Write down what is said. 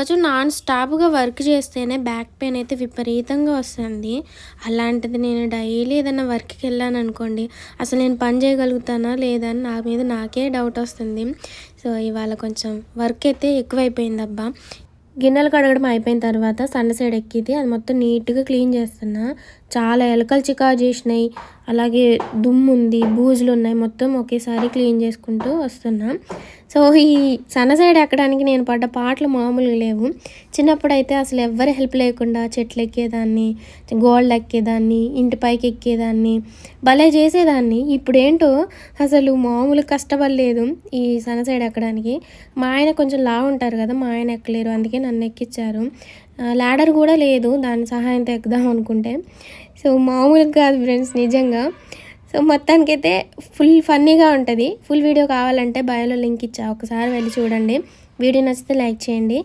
రోజు నాన్ స్టాప్‌గా వర్క్ చేస్తేనే బ్యాక్ పెయిన్ అయితే విపరీతంగా వస్తుంది. అలాంటిది నేను డైలీ ఏదైనా వర్క్‌కెళ్ళాననుకోండి, అసలు నేను పని చేయగలుగుతానా లేదా అని నా మీద నాకే డౌట్ వస్తుంది. సో, ఇవాళ కొంచెం వర్క్ అయితే ఎక్కువైపోయిందబ్బా! గిన్నెలు కడగడం అయిపోయిన తర్వాత సన్న సైడ్ ఎక్కిద్ది. అది మొత్తం నీట్‌గా క్లీన్ చేస్తున్నా. చాలా ఎలకలు చికాకు చేసినాయి. అలాగే దుమ్ముంది, బూజులున్నాయి. మొత్తం ఒకేసారి క్లీన్ చేసుకుంటూ వస్తున్నా. సో, ఈ సన్న సైడ్ ఎక్కడానికి నేను పడ్డ పాట్లు మామూలుగా లేవు. చిన్నప్పుడైతే అసలు ఎవ్వరి హెల్ప్ లేకుండా చెట్లు ఎక్కేదాన్ని, గోడలు ఎక్కేదాన్ని, ఇంటి పైకి ఎక్కేదాన్ని, భలే చేసేదాన్ని. ఇప్పుడేంటో అసలు మామూలుగా కష్టపడలేదు ఈ సన్న సైడ్ ఎక్కడానికి. మా ఆయన కొంచెం లావు ఉంటారు కదా! మా ఆయన ఎక్కలేరు. అందుకే నన్ను ఎక్కిచ్చారు. ల్యాడర్ కూడా లేదు దాని సహాయంతో ఎక్కుదాం అనుకుంటే. సో, మామూలుగా కాదు ఫ్రెండ్స్ నిజంగా. సో, మొత్తానికైతే ఫుల్ ఫన్నీగా ఉంటది. ఫుల్ వీడియో కావాలంటే బయోలో లింక్ ఇచ్చా. ఒకసారి వెళ్ళి చూడండి. వీడియో నచ్చితే లైక్ చేయండి.